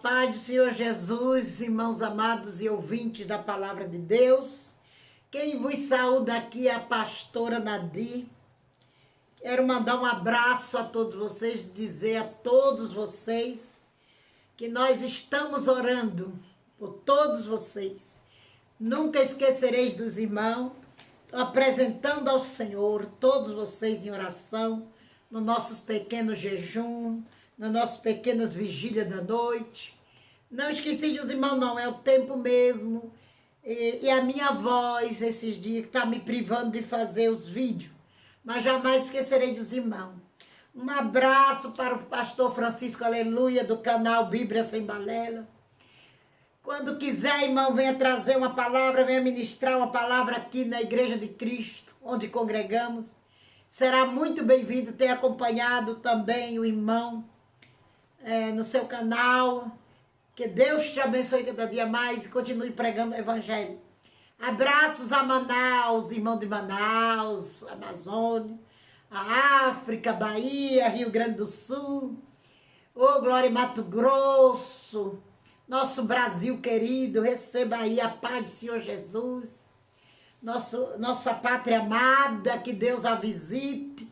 paz do Senhor Jesus, irmãos amados e ouvintes da Palavra de Deus. Quem vos saúda aqui é a pastora Nadir. Quero mandar um abraço a todos vocês, dizer a todos vocês que nós estamos orando por todos vocês. Nunca esquecereis dos irmãos, apresentando ao Senhor todos vocês em oração, nos nossos pequenos jejuns, nas nossas pequenas vigílias da noite. Não esqueci dos irmãos, não, é o tempo mesmo. E a minha voz, esses dias, que está me privando de fazer os vídeos. Mas jamais esquecerei dos irmãos. Um abraço para o pastor Francisco, aleluia, do canal Bíblia Sem Balela. Quando quiser, irmão, venha trazer uma palavra, venha ministrar uma palavra aqui na Igreja de Cristo, onde congregamos. Será muito bem-vindo ter acompanhado também o irmão no seu canal. Que Deus te abençoe cada dia mais e continue pregando o Evangelho. Abraços a Manaus, irmão de Manaus, Amazônia, a África, Bahia, Rio Grande do Sul, Glória, Mato Grosso, nosso Brasil querido, receba aí a paz do Senhor Jesus, nossa pátria amada, que Deus a visite.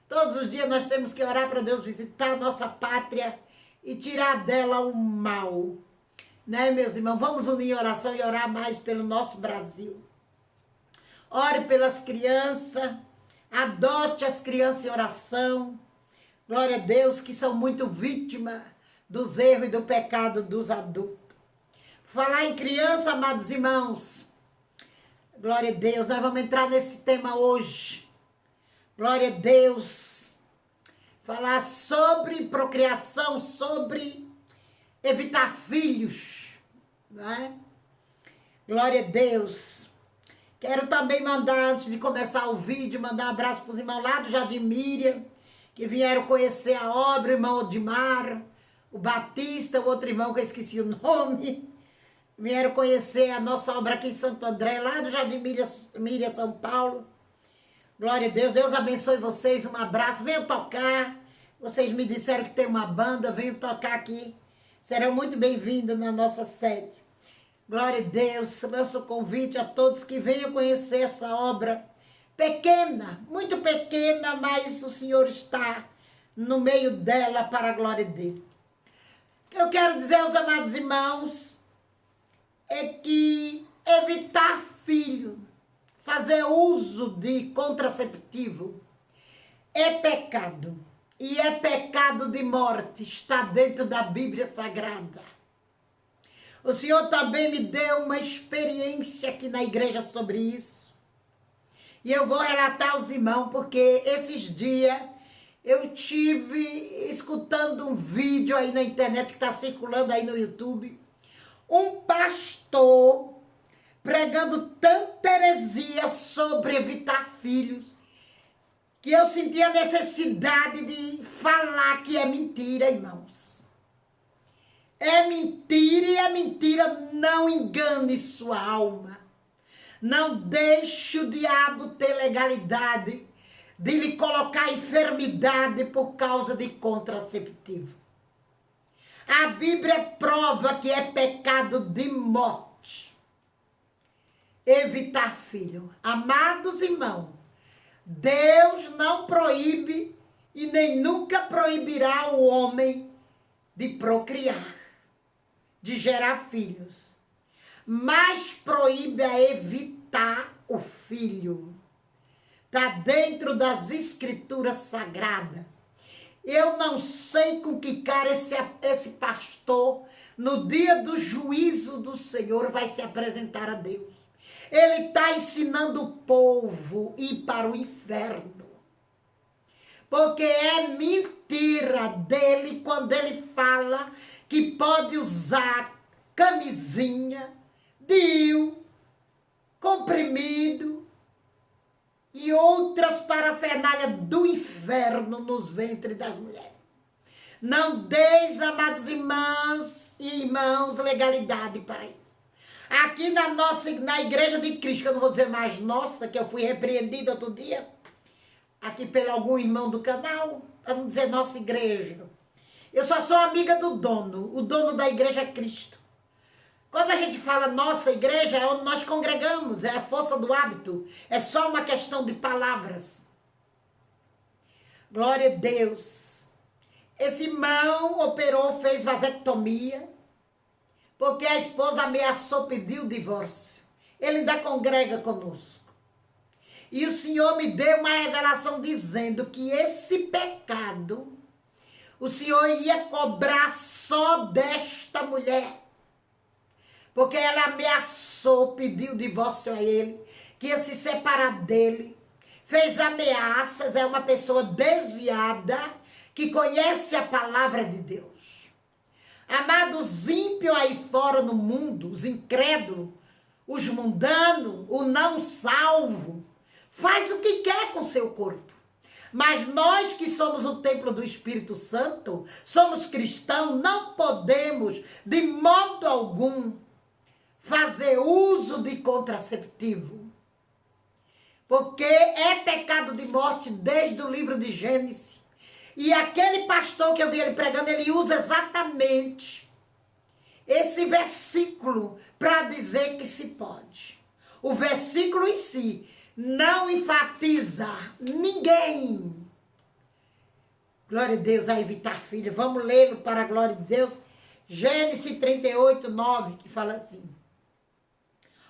Todos os dias nós temos que orar para Deus visitar a nossa pátria e tirar dela o mal. Né, meus irmãos? Vamos unir em oração e orar mais pelo nosso Brasil. Ore pelas crianças, adote as crianças em oração. Glória a Deus, que são muito vítimas dos erros e do pecado dos adultos. Falar em criança, amados irmãos, glória a Deus, nós vamos entrar nesse tema hoje. Glória a Deus. Falar sobre procriação, sobre evitar filhos, né? Glória a Deus. Quero também mandar, antes de começar o vídeo, mandar um abraço para os irmãos lá do Jardim Miriam, que vieram conhecer a obra, o irmão Odimar, o Batista, o outro irmão que eu esqueci o nome, vieram conhecer a nossa obra aqui em Santo André, lá do Jardim Miriam, São Paulo. Glória a Deus, Deus abençoe vocês, um abraço, venham tocar, vocês me disseram que tem uma banda, venham tocar aqui, serão muito bem-vindos na nossa sede. Glória a Deus, lanço o convite a todos que venham conhecer essa obra pequena, muito pequena, mas o Senhor está no meio dela para a glória dele. O que eu quero dizer aos amados irmãos é que evitar filho, fazer uso de contraceptivo é pecado. E é pecado de morte. Está dentro da Bíblia Sagrada. O Senhor também me deu uma experiência aqui na igreja sobre isso. E eu vou relatar aos irmãos, porque esses dias eu tive escutando um vídeo aí na internet que está circulando aí no YouTube. Um pastor pregando tanta heresia sobre evitar filhos, que eu senti a necessidade de falar que é mentira, irmãos. É mentira e a mentira não engane sua alma. Não deixe o diabo ter legalidade de lhe colocar enfermidade por causa de contraceptivo. A Bíblia prova que é pecado de morte evitar filho. Amados irmãos, Deus não proíbe e nem nunca proibirá o homem de procriar, de gerar filhos, mas proíbe a evitar o filho. Está dentro das escrituras sagradas. Eu não sei com que cara esse pastor, no dia do juízo do Senhor, vai se apresentar a Deus. Ele está ensinando o povo a ir para o inferno. Porque é mentira dele quando ele fala que pode usar camisinha, DIU, comprimido e outras parafernálias do inferno nos ventres das mulheres. Não deis, amados irmãos e irmãos, legalidade para isso. Aqui na Igreja de Cristo, que eu não vou dizer mais nossa, que eu fui repreendida outro dia, aqui pelo algum irmão do canal, para não dizer nossa igreja. Eu só sou amiga do dono. O dono da igreja é Cristo. Quando a gente fala nossa igreja, é onde nós congregamos, é a força do hábito. É só uma questão de palavras. Glória a Deus. Esse irmão operou, fez vasectomia, porque a esposa ameaçou pedir o divórcio. Ele ainda congrega conosco. E o Senhor me deu uma revelação dizendo que esse pecado, o Senhor ia cobrar só desta mulher. Porque ela ameaçou, pediu o divórcio a ele, que ia se separar dele. Fez ameaças, é uma pessoa desviada, que conhece a palavra de Deus. Amados, ímpios aí fora no mundo, os incrédulos, os mundanos, o não salvo, faz o que quer com seu corpo. Mas nós que somos o templo do Espírito Santo, somos cristãos, não podemos, de modo algum, fazer uso de contraceptivo. Porque é pecado de morte desde o livro de Gênesis. E aquele pastor que eu vi ele pregando, ele usa exatamente esse versículo para dizer que se pode. O versículo em si não enfatiza ninguém. Glória a Deus, a evitar filho. Vamos lê-lo para a glória de Deus. Gênesis 38, 9, que fala assim.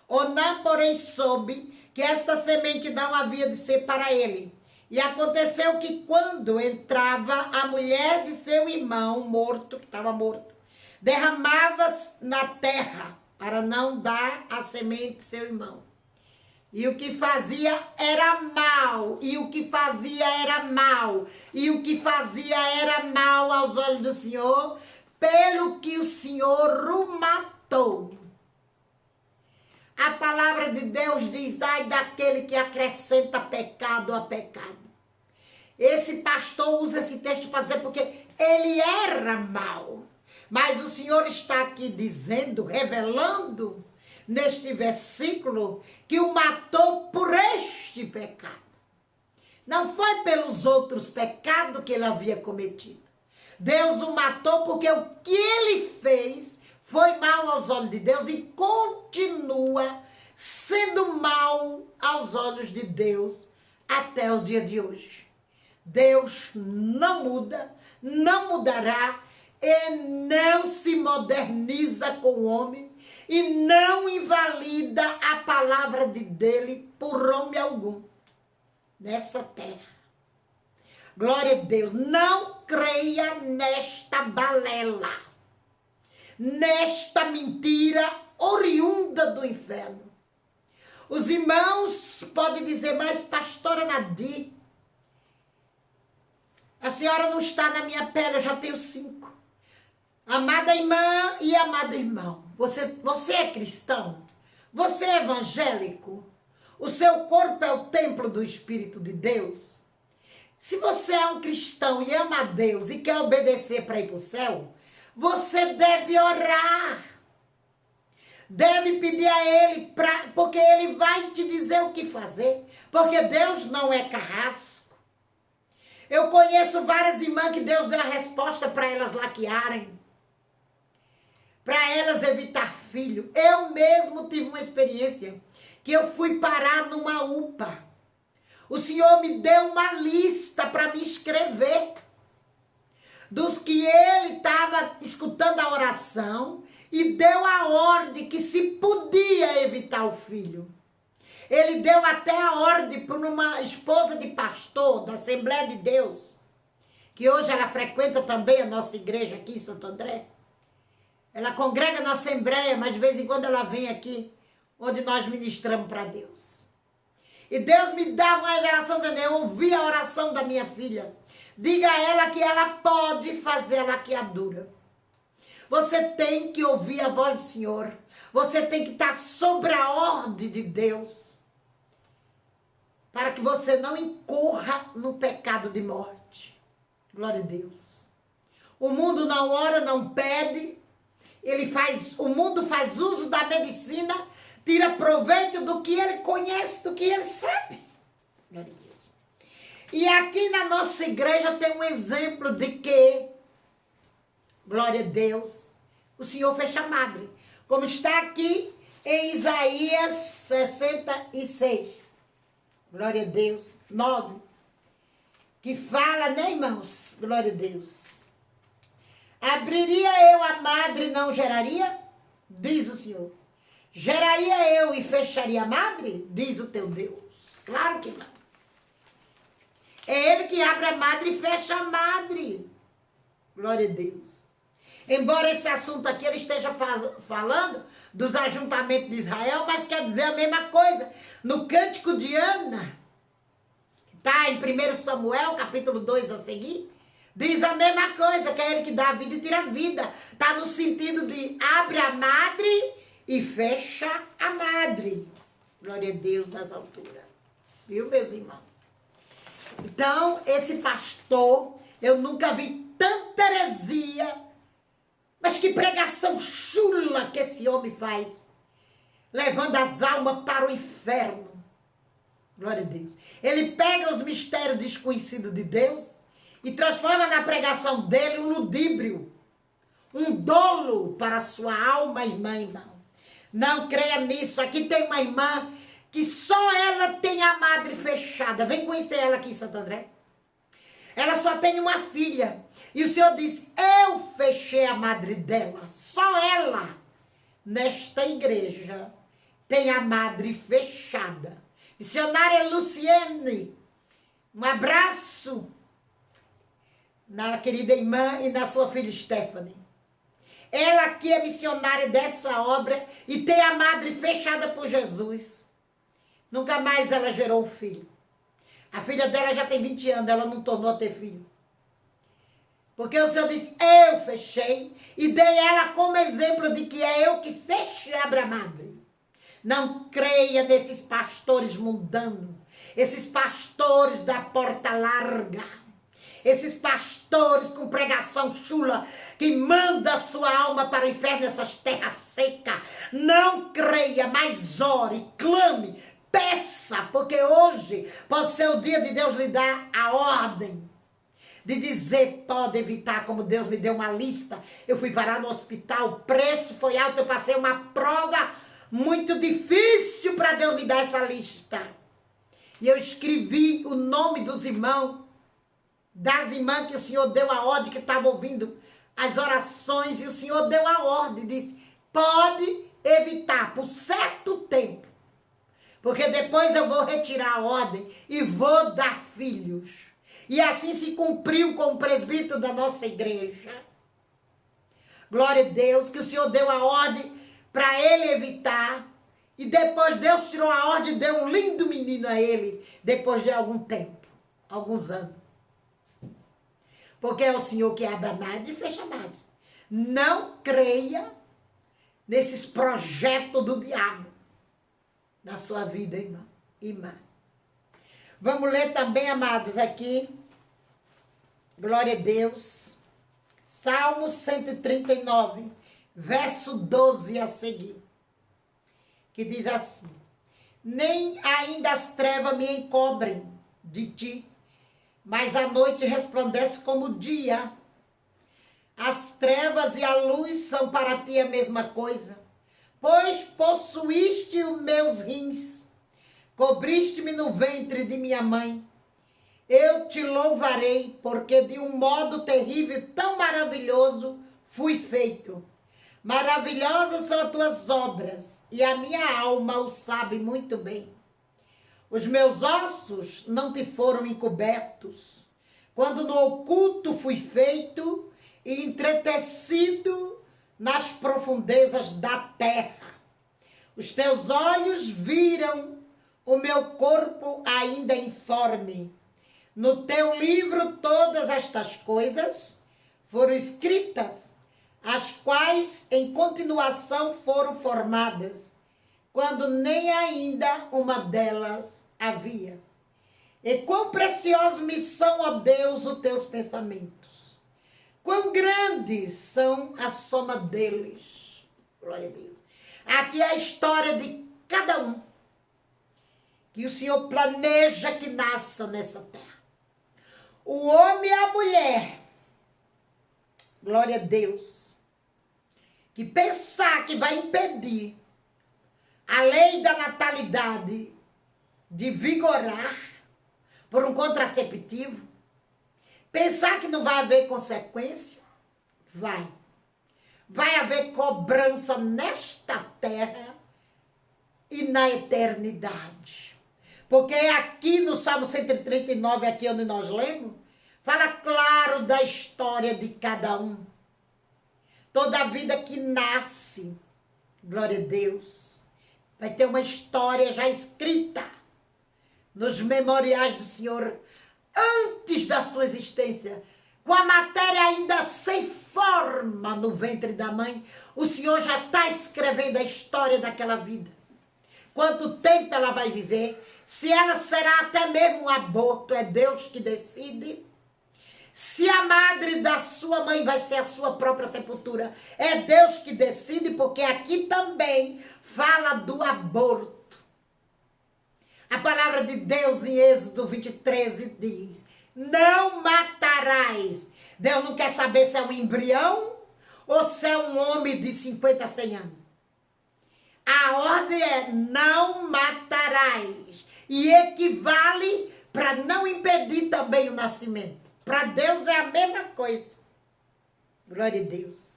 Onã, porém, soube que esta semente não havia de ser para ele. E aconteceu que quando entrava a mulher de seu irmão morto, que estava morto, derramava na terra para não dar a semente de seu irmão. E o que fazia era mal, e o que fazia era mal, e o que fazia era mal aos olhos do Senhor, pelo que o Senhor o matou. A palavra de Deus diz, ai daquele que acrescenta pecado a pecado. Esse pastor usa esse texto para dizer porque ele era mau. Mas o Senhor está aqui dizendo, revelando neste versículo, que o matou por este pecado. Não foi pelos outros pecados que ele havia cometido. Deus o matou porque o que ele fez foi mal aos olhos de Deus e continua sendo mal aos olhos de Deus até o dia de hoje. Deus não muda, não mudará e não se moderniza com o homem e não invalida a palavra dele por homem algum nessa terra. Glória a Deus, não creia nesta balela, nesta mentira oriunda do inferno. Os irmãos podem dizer, mas pastora Nadir, a senhora não está na minha pele, eu já tenho 5. Amada irmã e amado irmão, você é cristão? Você é evangélico? O seu corpo é o templo do Espírito de Deus? Se você é um cristão e ama a Deus e quer obedecer para ir para o céu, você deve orar. Deve pedir a Ele, porque Ele vai te dizer o que fazer. Porque Deus não é carrasco. Eu conheço várias irmãs que Deus deu a resposta para elas laquearem. Para elas evitar filho. Eu mesmo tive uma experiência que eu fui parar numa UPA. O Senhor me deu uma lista para me escrever dos que ele estava escutando a oração e deu a ordem que se podia evitar o filho. Ele deu até a ordem para uma esposa de pastor da Assembleia de Deus, que hoje ela frequenta também a nossa igreja aqui em Santo André. Ela congrega na Assembleia, mas de vez em quando ela vem aqui, onde nós ministramos para Deus. E Deus me dava uma revelação, eu ouvi a oração da minha filha. Diga a ela que ela pode fazer a laqueadura. Você tem que ouvir a voz do Senhor. Você tem que estar sobre a ordem de Deus. Para que você não incorra no pecado de morte. Glória a Deus. O mundo não ora, não pede. O mundo faz uso da medicina, tira proveito do que ele conhece, do que ele sabe. Glória a Deus. E aqui na nossa igreja tem um exemplo de que Glória a Deus. O Senhor fecha a madre. Como está aqui em Isaías 66. Glória a Deus. 9. Que fala, né, irmãos? Glória a Deus. Abriria eu a madre e não geraria? Diz o Senhor. Geraria eu e fecharia a madre? Diz o teu Deus. Claro que não. É Ele que abre a madre e fecha a madre. Glória a Deus. Embora esse assunto aqui ele esteja falando dos ajuntamentos de Israel, mas quer dizer a mesma coisa. No Cântico de Ana, está em 1 Samuel, capítulo 2 a seguir, diz a mesma coisa, que é Ele que dá a vida e tira a vida. Está no sentido de abre a madre e fecha a madre. Glória a Deus nas alturas. Viu, meus irmãos? Então, esse pastor, eu nunca vi tanta heresia, mas que pregação chula que esse homem faz, levando as almas para o inferno. Glória a Deus. Ele pega os mistérios desconhecidos de Deus e transforma na pregação dele um ludíbrio, um dolo para a sua alma, irmão. Não creia nisso. Aqui tem uma irmã que só ela tem a madre fechada. Vem conhecer ela aqui em Santo André. Ela só tem uma filha. E o Senhor diz, eu fechei a madre dela. Só ela, nesta igreja, tem a madre fechada. Missionária Luciene, um abraço na querida irmã e na sua filha Stephanie. Ela aqui é missionária dessa obra e tem a madre fechada por Jesus. Nunca mais ela gerou um filho. A filha dela já tem 20 anos, ela não tornou a ter filho. Porque o Senhor disse, eu fechei e dei ela como exemplo de que é eu que fechei a madre. Não creia nesses pastores mundanos, esses pastores da porta larga, esses pastores com pregação chula que manda a sua alma para o inferno nessas terras secas. Não creia, mas ore, clame, peça, porque hoje pode ser o dia de Deus lhe dar a ordem de dizer, pode evitar, como Deus me deu uma lista. Eu fui parar no hospital, o preço foi alto, eu passei uma prova muito difícil para Deus me dar essa lista. E eu escrevi o nome dos irmãos, das irmãs que o Senhor deu a ordem, que estavam ouvindo as orações, e o Senhor deu a ordem, disse, pode evitar por certo tempo, porque depois eu vou retirar a ordem e vou dar filhos. E assim se cumpriu com o presbítero da nossa igreja. Glória a Deus, que o Senhor deu a ordem para ele evitar. E depois Deus tirou a ordem e deu um lindo menino a ele, depois de algum tempo, alguns anos. Porque é o Senhor que abre a madre e fecha a madre. Não creia nesses projetos do diabo na sua vida, irmão, irmã. Vamos ler também, amados, aqui. Glória a Deus. Salmo 139, verso 12 a seguir. Que diz assim, nem ainda as trevas me encobrem de ti, mas a noite resplandece como o dia. As trevas e a luz são para ti a mesma coisa, pois possuíste os meus rins, cobriste-me no ventre de minha mãe. Eu te louvarei, porque de um modo terrível e tão maravilhoso fui feito. Maravilhosas são as tuas obras, e a minha alma o sabe muito bem. Os meus ossos não te foram encobertos, quando no oculto fui feito e entretecido nas profundezas da terra. Os teus olhos viram o meu corpo ainda informe. No teu livro todas estas coisas foram escritas, as quais em continuação foram formadas, quando nem ainda uma delas havia. E quão preciosos me são, ó Deus, os teus pensamentos. Quão grandes são a soma deles. Glória a Deus. Aqui é a história de cada um que o Senhor planeja que nasça nessa terra. O homem e a mulher glória a Deus, que pensar que vai impedir a lei da natalidade de vigorar por um contraceptivo, pensar que não vai haver consequência, vai. Vai haver cobrança nesta terra e na eternidade. Porque aqui no Salmo 139, aqui onde nós lemos, fala claro da história de cada um. Toda vida que nasce, glória a Deus, vai ter uma história já escrita nos memoriais do Senhor antes da sua existência. Com a matéria ainda sem forma no ventre da mãe, o Senhor já está escrevendo a história daquela vida. Quanto tempo ela vai viver, se ela será até mesmo um aborto, é Deus que decide. Se a madre da sua mãe vai ser a sua própria sepultura, é Deus que decide, porque aqui também fala do aborto. A palavra de Deus em Êxodo 20:13 diz: não matarás. Deus não quer saber se é um embrião ou se é um homem de 50, 100 anos. A ordem é não matarás. E equivale para não impedir também o nascimento. Para Deus é a mesma coisa. Glória a Deus.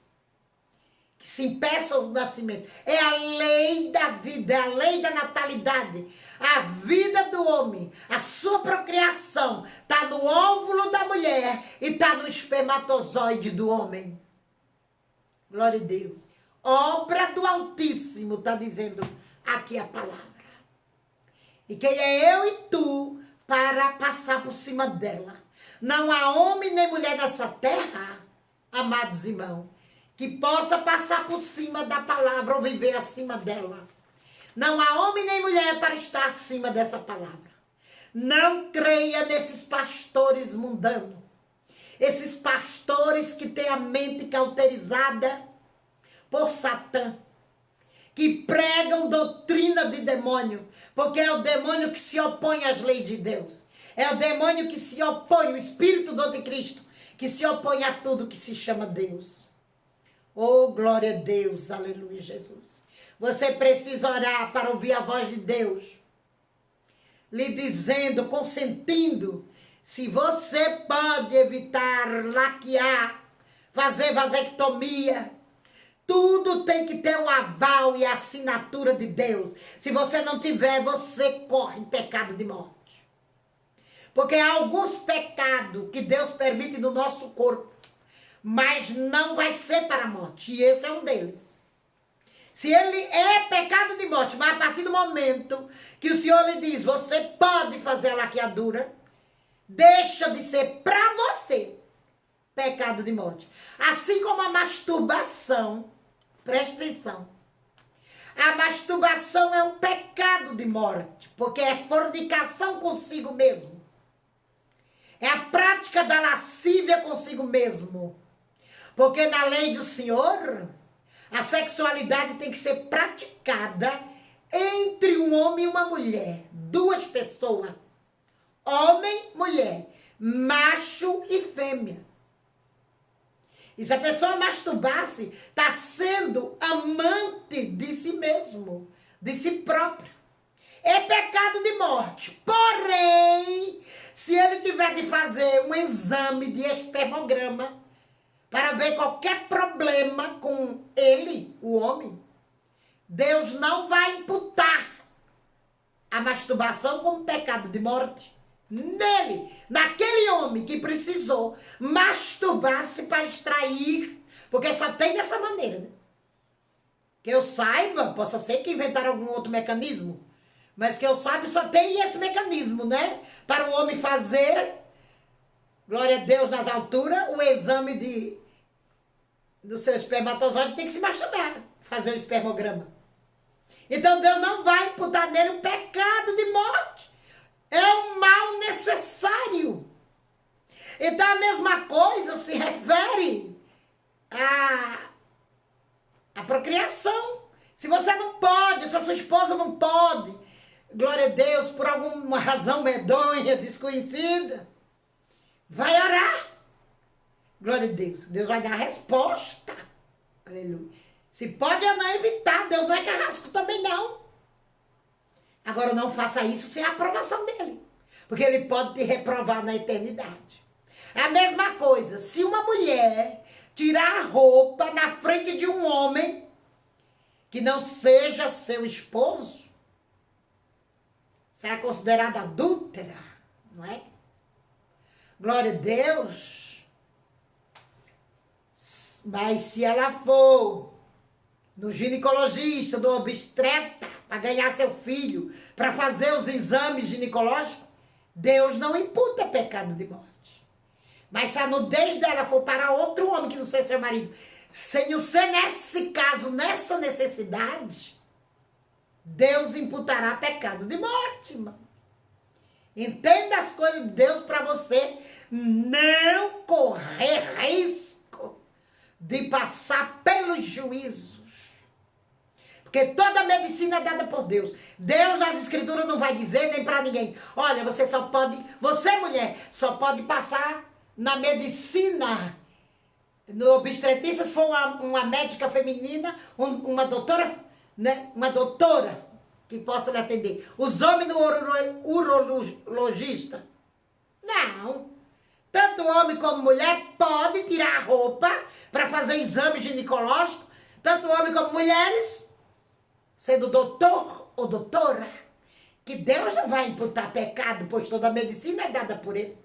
Que se impeça o nascimento. É a lei da vida, é a lei da natalidade. A vida do homem, a sua procriação, está no óvulo da mulher e está no espermatozoide do homem. Glória a Deus. Obra do Altíssimo, está dizendo aqui a palavra. E quem é eu e tu para passar por cima dela? Não há homem nem mulher nessa terra, amados irmãos, que possa passar por cima da palavra ou viver acima dela. Não há homem nem mulher para estar acima dessa palavra. Não creia nesses pastores mundanos. Esses pastores que têm a mente cauterizada por Satã. Que pregam doutrina de demônio. Porque é o demônio que se opõe às leis de Deus. É o demônio que se opõe, o espírito do anticristo, que se opõe a tudo que se chama Deus. Oh, glória a Deus, aleluia, Jesus. Você precisa orar para ouvir a voz de Deus, lhe dizendo, consentindo, se você pode evitar laquear, fazer vasectomia, tudo tem que ter o aval e a assinatura de Deus. Se você não tiver, você corre em pecado de morte. Porque há alguns pecados que Deus permite no nosso corpo, mas não vai ser para a morte, e esse é um deles. Se ele é pecado de morte, mas a partir do momento que o Senhor lhe diz, você pode fazer a laqueadura, deixa de ser para você pecado de morte. Assim como a masturbação, preste atenção, a masturbação é um pecado de morte, porque é fornicação consigo mesmo. É a prática da lascívia consigo mesmo. Porque na lei do Senhor, a sexualidade tem que ser praticada entre um homem e uma mulher. Duas pessoas. Homem, mulher. Macho e fêmea. E se a pessoa masturbar-se, está sendo amante de si mesmo, de si próprio. É pecado de morte. Porém, se ele tiver de fazer um exame de espermograma para ver qualquer problema com ele, o homem, Deus não vai imputar a masturbação como pecado de morte nele, naquele homem que precisou masturbar-se para extrair, porque só tem dessa maneira, né? Que eu saiba, possa ser que inventaram algum outro mecanismo, mas que eu saiba, só tem esse mecanismo, né? Para o homem fazer, glória a Deus nas alturas, o exame do seu espermatozoide, tem que se masturbar, fazer o espermograma. Então Deus não vai imputar nele um pecado de morte. É um mal necessário. Então a mesma coisa se refere à procriação. Se você não pode, se a sua esposa não pode, glória a Deus, por alguma razão medonha, desconhecida, vai orar. Glória a Deus. Deus vai dar a resposta. Aleluia. Se pode ou não evitar, Deus não é carrasco também não. Agora não faça isso sem a aprovação dele. Porque ele pode te reprovar na eternidade. É a mesma coisa. Se uma mulher tirar a roupa na frente de um homem que não seja seu esposo, será considerada adúltera, não é? Glória a Deus. Mas se ela for no ginecologista, no obstetra, para ganhar seu filho, para fazer os exames ginecológicos, Deus não imputa pecado de morte. Mas se a nudez dela for para outro homem que não seja seu marido, sem o ser nesse caso, nessa necessidade, Deus imputará pecado de morte, irmãos. Entenda as coisas de Deus para você não correr risco de passar pelos juízos. Porque toda medicina é dada por Deus. Deus nas escrituras não vai dizer nem para ninguém. Olha, você mulher, só pode passar na medicina, no obstetrícia, se for uma médica feminina, uma doutora, né? Uma doutora que possa lhe atender. Os homens no urologista. Não. Tanto homem como mulher pode tirar a roupa para fazer exame ginecológico. Tanto homem como mulheres, sendo doutor ou doutora, que Deus não vai imputar pecado, pois toda a medicina é dada por ele.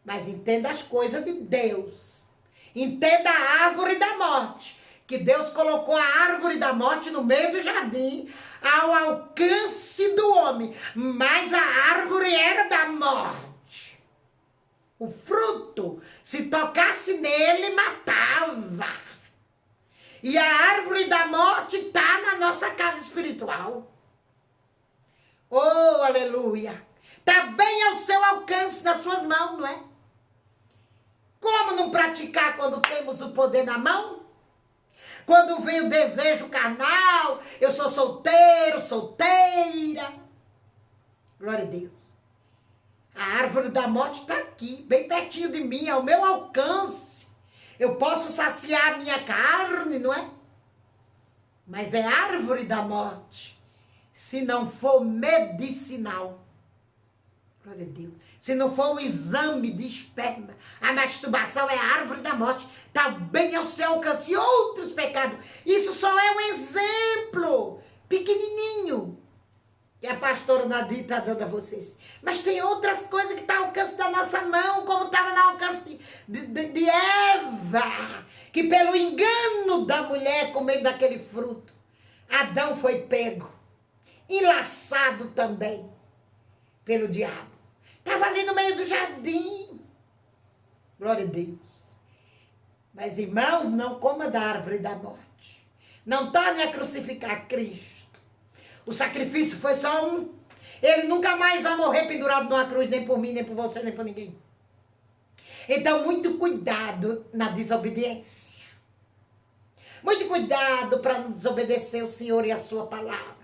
Mas entenda as coisas de Deus. Entenda a árvore da morte. Que Deus colocou a árvore da morte no meio do jardim, ao alcance do homem. Mas a árvore era da morte. O fruto, se tocasse nele, matava. E a árvore da morte está na nossa casa espiritual. Oh, aleluia. Está bem ao seu alcance, nas suas mãos, não é? Como não praticar quando temos o poder na mão? Quando vem o desejo carnal, eu sou solteiro, solteira. Glória a Deus. A árvore da morte está aqui, bem pertinho de mim, ao meu alcance. Eu posso saciar a minha carne, não é? Mas é árvore da morte, se não for medicinal. Glória a Deus. Se não for o exame de esperma, a masturbação é a árvore da morte. Está bem ao seu alcance. E outros pecados. Isso só é um exemplo pequenininho que a pastora Nadir está dando a vocês. Mas tem outras coisas que estão ao alcance da nossa mão, como estava no alcance de Eva, que pelo engano da mulher comendo daquele fruto, Adão foi pego, enlaçado também pelo diabo. Estava ali no meio do jardim. Glória a Deus. Mas, irmãos, não coma da árvore da morte. Não torne a crucificar Cristo. O sacrifício foi só um. Ele nunca mais vai morrer pendurado numa cruz, nem por mim, nem por você, nem por ninguém. Então, muito cuidado na desobediência. Muito cuidado para não desobedecer o Senhor e a sua palavra.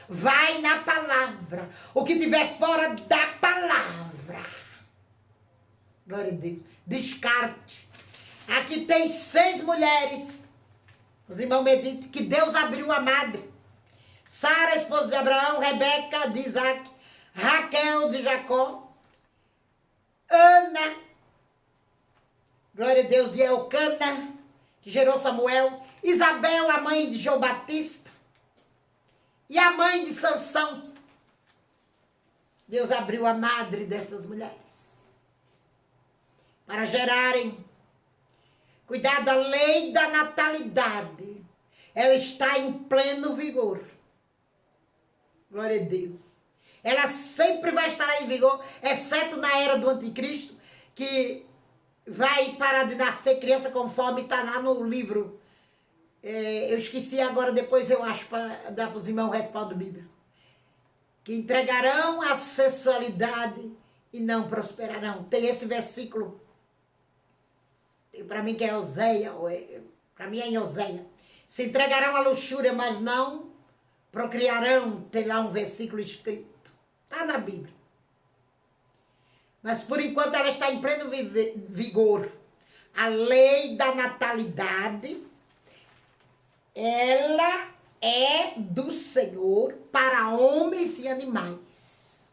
Vai na palavra. O que tiver fora da palavra. Glória a Deus. Descarte. Aqui tem 6 mulheres. Os irmãos meditam que Deus abriu a madre. Sara, esposa de Abraão, Rebeca de Isaac, Raquel de Jacó, Ana, glória a Deus, de Elcana, que gerou Samuel, Isabel, a mãe de João Batista, e a mãe de Sansão. Deus abriu a madre dessas mulheres para gerarem. Cuidado, a lei da natalidade, ela está em pleno vigor. Glória a Deus. Ela sempre vai estar em vigor, exceto na era do anticristo, que vai parar de nascer criança conforme está lá no livro. Eu esqueci agora, depois eu acho para dar para os irmãos o respaldo bíblico. Que entregarão a sensualidade e não prosperarão. Tem esse versículo, para mim que é Oséia, para mim é em Oséia. Se entregarão à luxúria, mas não procriarão. Tem lá um versículo escrito. Está na Bíblia. Mas por enquanto ela está em pleno vigor. A lei da natalidade, ela é do Senhor para homens e animais.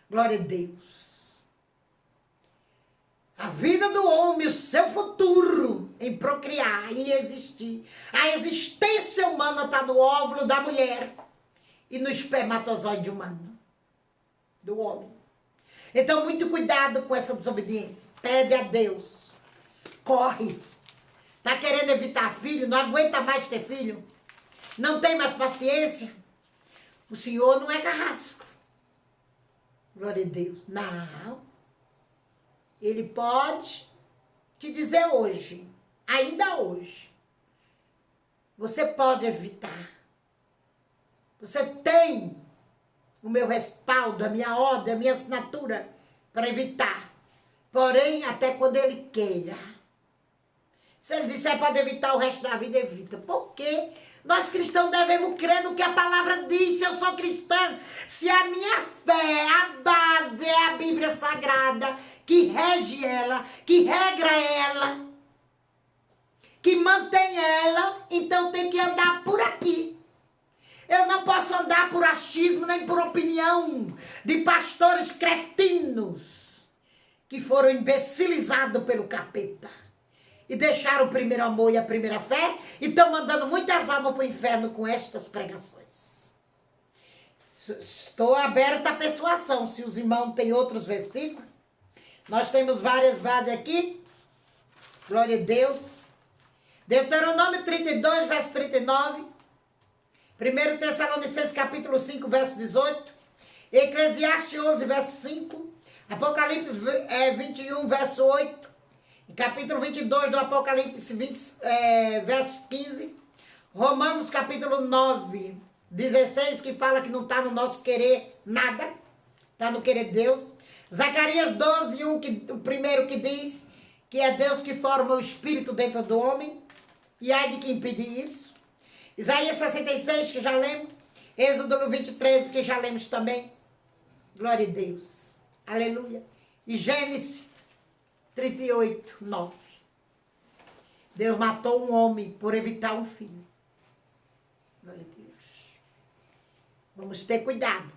Glória a Deus. A vida do homem, o seu futuro em procriar, em existir. A existência humana está no óvulo da mulher e no espermatozoide humano, do homem. Então, muito cuidado com essa desobediência. Pede a Deus. Corre. Tá querendo evitar filho? Não aguenta mais ter filho? Não tem mais paciência? O Senhor não é carrasco. Glória a Deus. Não. Ele pode te dizer hoje, ainda hoje, você pode evitar. Você tem o meu respaldo, a minha ordem, a minha assinatura para evitar. Porém, até quando ele queira. Se ele disser pode evitar o resto da vida, evita. Por quê? Nós cristãos devemos crer no que a palavra diz. Se eu sou cristã, se a minha fé, a base é a Bíblia Sagrada, que rege ela, que regra ela, que mantém ela, então tem que andar por aqui. Eu não posso andar por achismo nem por opinião de pastores cretinos que foram imbecilizados pelo capeta e deixaram o primeiro amor e a primeira fé e estão mandando muitas almas para o inferno com estas pregações. Estou aberta à persuasão. Se os irmãos têm outros versículos, nós temos várias bases aqui. Glória a Deus. Deuteronômio 32, verso 39. 1 Tessalonicenses capítulo 5, verso 18. Eclesiastes 11, verso 5. Apocalipse 21, verso 8. E capítulo 22 do Apocalipse, verso 15. Romanos capítulo 9, 16, que fala que não está no nosso querer nada. Está no querer de Deus. Zacarias 12, 1, o primeiro que diz que é Deus que forma o espírito dentro do homem. E há de que impedir isso. Isaías 66, que já lemos. Êxodo 23, que já lemos também. Glória a Deus. Aleluia. E Gênesis 38, 9. Deus matou um homem por evitar um filho. Glória a Deus. Vamos ter cuidado.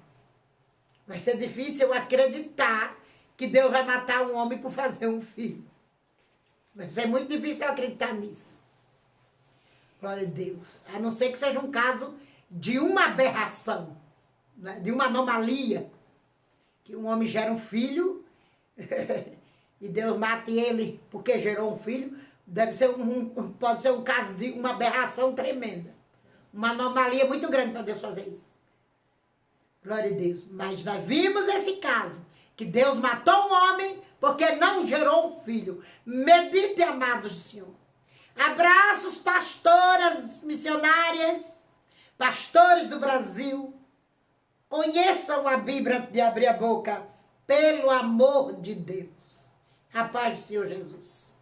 Vai ser difícil eu acreditar que Deus vai matar um homem por fazer um filho. Vai ser muito difícil eu acreditar nisso. Glória a Deus. A não ser que seja um caso de uma aberração, né? De uma anomalia. Que um homem gera um filho e Deus mate ele porque gerou um filho. Pode ser um caso de uma aberração tremenda. Uma anomalia muito grande para Deus fazer isso. Glória a Deus. Mas nós vimos esse caso. Que Deus matou um homem porque não gerou um filho. Medite, amados do Senhor. Abraços, pastoras missionárias, pastores do Brasil. Conheçam a Bíblia antes de abrir a boca, pelo amor de Deus. A paz do Senhor Jesus.